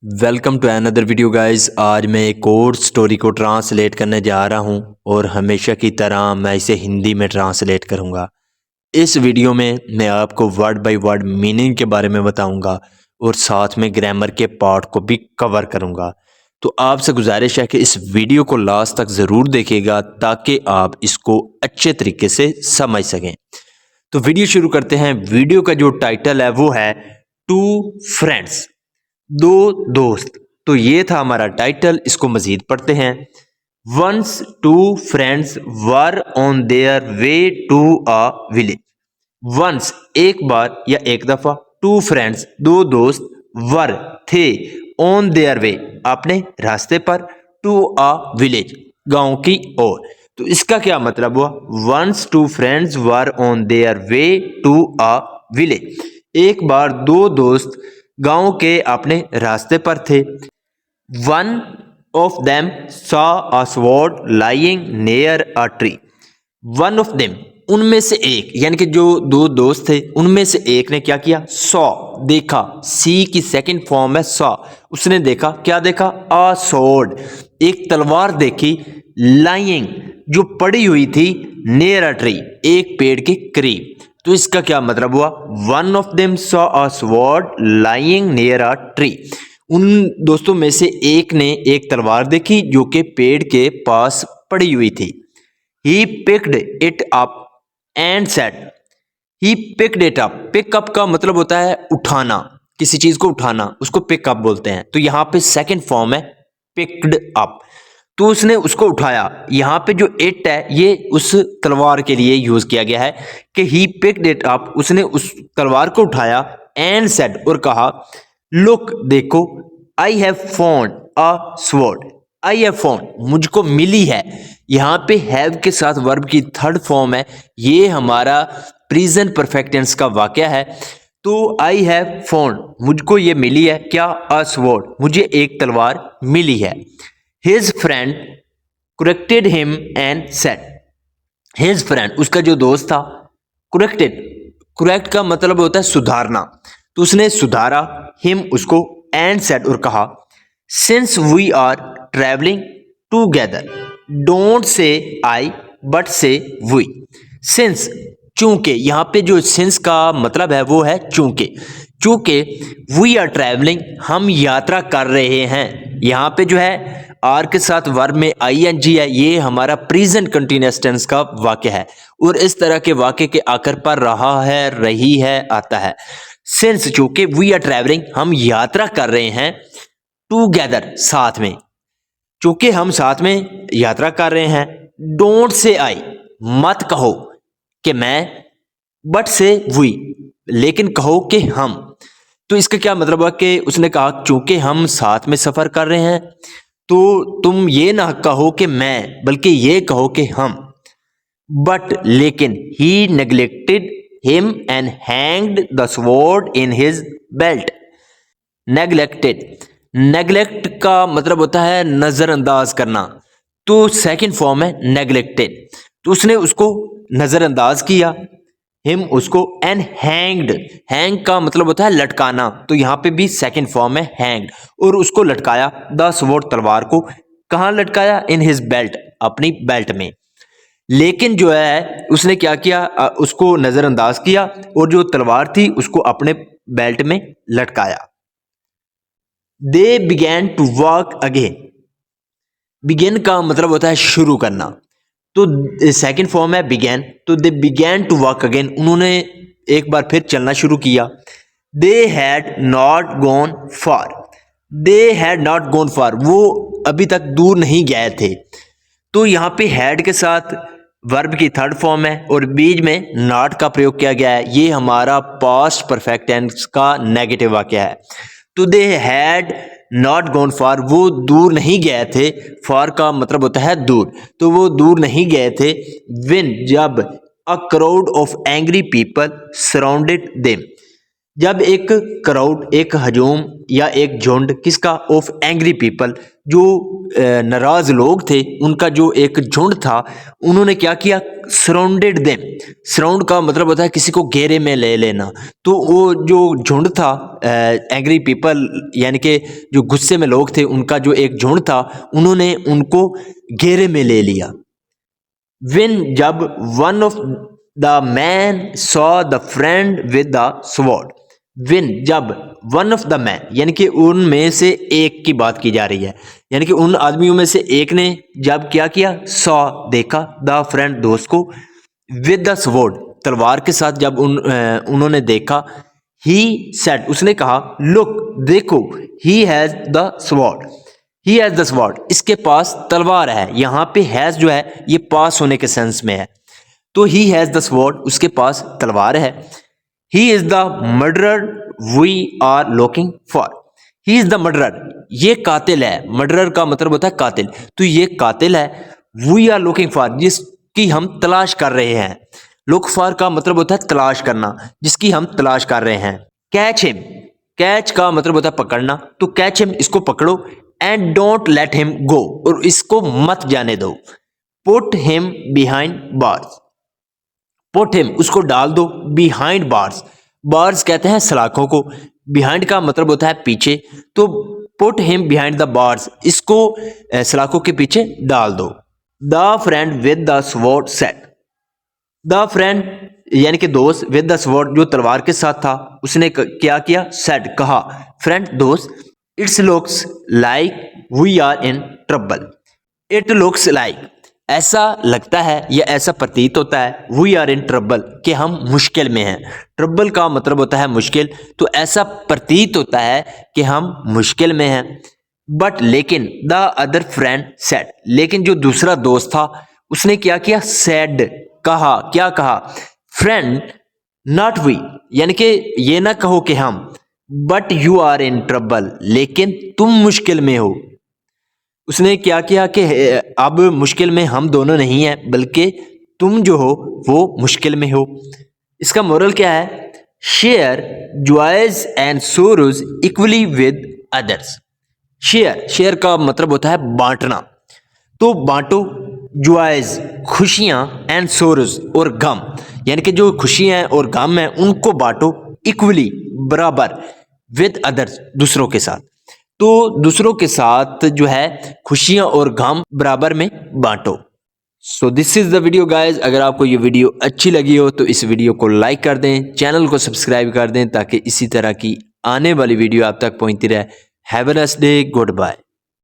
Welcome to another video guys. आज मैं एक और स्टोरी को ट्रांसलेट करने जा रहा हूं और हमेशा की तरह मैं इसे हिंदी में ट्रांसलेट करूंगा। इस वीडियो में मैं आपको वर्ड बाय वर्ड मीनिंग के बारे में बताऊंगा और साथ में ग्रामर के पार्ट को भी कवर करूंगा। तो आपसे गुजारिश है कि इस वीडियो को लास्ट तक ज़रूर देखिएगा ताकि आप इसको अच्छे तरीके से समझ सकें। तो वीडियो शुरू करते हैं। वीडियो का जो टाइटल है वो है टू फ्रेंड्स, दो दोस्त। तो ये था हमारा टाइटल। इसको मजीद पढ़ते हैं। Once two friends were on their way to a village. Once एक बार या एक दफा, टू फ्रेंड्स दो दोस्त, वर थे, ऑन देयर वे अपने रास्ते पर, टू अ विलेज गांव की ओर। तो इसका क्या मतलब हुआ? Once two friends were on their way to a village. एक बार दो दोस्त गांव के अपने रास्ते पर थे। One of them saw a sword lying near a tree. One of them उनमें से एक, यानी कि जो दो दोस्त थे उनमें से एक ने क्या किया? सॉ देखा। सी की सेकंड फॉर्म है सॉ। उसने देखा, क्या देखा? अ स्वॉर्ड एक तलवार देखी, लाइंग जो पड़ी हुई थी, नियर अ ट्री एक पेड़ के करीब। तो इसका क्या मतलब हुआ? One of them saw a sword lying near a tree. उन दोस्तों में से एक ने एक तलवार देखी जो कि पेड़ के पास पड़ी हुई थी। He picked it up and said, he picked it up। Pickup का मतलब होता है उठाना, किसी चीज को उठाना, उसको पिकअप बोलते हैं। तो यहाँ पे सेकंड फॉर्म है पिक्ड अप। तो उसने उसको उठाया। यहाँ पे जो इट है ये उस तलवार के लिए यूज किया गया है कि ही पिक्ड इट अप, उसने उस तलवार को उठाया, एंड सेड और कहा, लुक देखो, I have found a sword. I have found मुझको मिली है। यहाँ पे हैव के साथ वर्ब की थर्ड फॉर्म है। ये हमारा प्रेजेंट परफेक्ट टेंस का वाक्य है। तो आई हैव फाउंड मुझको ये मिली है, क्या? अ स्वॉर्ड मुझे एक तलवार मिली है। His friend corrected him and said. His friend उसका जो दोस्त था, करेक्टेड, करेक्ट का मतलब होता है सुधारना। तो उसने सुधारा, हिम उसको, एंड सेड और कहा, since we are travelling together don't say I but say we. Since चूंकि, यहाँ पे जो सिंस का मतलब है वो है चूंकि। चूंकि वी आर ट्रैवलिंग हम यात्रा कर रहे हैं। यहाँ पे जो है आर के साथ वर्ब में आईएनजी है। ये हमारा प्रेजेंट कंटीन्यूअस टेंस का वाक्य है और इस तरह के वाक्य के आखिर पर रहा है, रही है आता है। सिंस चूंकि वी आर ट्रैवलिंग हम यात्रा कर रहे हैं, टूगेदर साथ में, चूंकि हम साथ में यात्रा कर रहे हैं। डोंट से आई मत कहो कि मैं, बट से वी लेकिन कहो कि हम। तो इसका क्या मतलब है कि उसने कहा चूंकि हम साथ में सफर कर रहे हैं तो तुम ये ना कहो कि मैं, बल्कि ये कहो कि हम। बट लेकिन he neglected him and hanged the sword in his belt. Neglected, neglect का मतलब होता है नजरअंदाज करना। तो सेकंड फॉर्म है नेग्लेक्टेड। तो उसने उसको नजरअंदाज किया, हिम उसको, एंड हैंग्ड, हैंग का मतलब होता है लटकाना। तो यहाँ पे भी सेकंड फॉर्म है हैंग्ड, और उसको लटकाया, द स्वॉर्ड तलवार को। कहाँ लटकाया? इन हिज बेल्ट अपनी बेल्ट में। लेकिन जो है उसने क्या किया? उसको नजरअंदाज किया और जो तलवार थी उसको अपने बेल्ट में लटकाया। They began to walk again. Began का मतलब होता है शुरू करना। तो सेकंड फॉर्म है बिगैन। तो they began to walk again उन्होंने एक बार फिर चलना शुरू किया। They had not gone far. They had not gone far वो अभी तक दूर नहीं गए थे। तो यहाँ पे हैड के साथ वर्ब की थर्ड फॉर्म है और बीच में नॉट का प्रयोग किया गया है। ये हमारा पास्ट परफेक्ट टेंस का नेगेटिव वाक्य है। तो दे हैड नॉट गॉन फार वो दूर नहीं गए थे। फार का मतलब होता है दूर। तो वो दूर नहीं गए थे। व्हेन जब a crowd of angry people surrounded them. जब एक क्राउड, एक हजूम या एक झुंड किसका, ऑफ एंग्री पीपल, जो नाराज लोग थे उनका जो एक झुंड था, उन्होंने क्या किया, सराउंडेड देम। सराउंड का मतलब होता है किसी को घेरे में ले लेना। तो वो जो झुंड था, एंग्री पीपल यानी कि जो गुस्से में लोग थे, उनका जो एक झुंड था, उन्होंने उनको घेरे में ले लिया। When जब one of the man saw the friend with the sword, when जब one of the man यानी कि उनमें से एक की बात की जा रही है, यानी कि उन आदमियों में से एक ने जब क्या किया, saw देखा, the friend दोस्त को, with the sword तलवार के साथ जब उन्होंने देखा, he said उसने कहा, look देखो, he has the sword, he has the sword, इसके पास तलवार है। यहाँ पे हैज जो है ये पास होने के सेंस में है, तो ही हैज द स्वॉर्ड, उसके पास तलवार है। He is the murderer we are looking for, he is the murderer, ये कातिल है। मर्डरर का मतलब होता है कातिल, तो ये कातिल है। वी आर लुकिंग फॉर, जिसकी हम तलाश कर रहे हैं। लुक फॉर का मतलब होता है तलाश करना, जिसकी हम तलाश कर रहे हैं। कैच हिम, कैच का मतलब होता है पकड़ना, तो कैच हिम, इसको पकड़ो। And don't let him go, और इसको मत जाने दो। Put him behind bars, put him उसको डाल दो, बिहाइंड बार्स, बार्स कहते हैं सलाखों को, बिहाइंड का मतलब होता है पीछे, तो put him behind the bars, इसको सलाखों के पीछे डाल दो। The friend with the sword said, the friend यानी कि दोस्त, विद द स्वॉर्ड जो तलवार के साथ था, उसने क्या किया, सेड कहा, फ्रेंड दोस्त, it's looks like we are in trouble, it looks like ऐसा लगता है या ऐसा प्रतीत होता है, वी आर इन ट्रबल कि हम मुश्किल में हैं। ट्रबल का मतलब होता है मुश्किल, तो ऐसा प्रतीत होता है कि हम मुश्किल में हैं। बट लेकिन द अदर फ्रेंड सेड, लेकिन जो दूसरा दोस्त था उसने क्या किया, सेड कहा, क्या कहा, फ्रेंड नॉट वी, यानी कि ये ना कहो कि हम, but you are in trouble, लेकिन तुम मुश्किल में हो। उसने क्या किया कि अब मुश्किल में हम दोनों नहीं हैं, बल्कि तुम जो हो वो मुश्किल में हो। इसका मोरल क्या है, share joys and sorrows equally with others. Share, share का मतलब होता है बांटना, तो बांटो, जॉयज खुशियां, एंड सोरोज और गम, यानी कि जो खुशियां हैं और गम हैं उनको बांटो, इक्वली बराबर, विद अदर्स दूसरों के साथ, तो दूसरों के साथ जो है खुशियां और गम बराबर में बांटो। So this is the video guys. अगर आपको ये वीडियो अच्छी लगी हो तो इस वीडियो को लाइक कर दें, चैनल को सब्सक्राइब कर दें, ताकि इसी तरह की आने वाली वीडियो आप तक पहुंचती रहे। Have a nice day, good bye.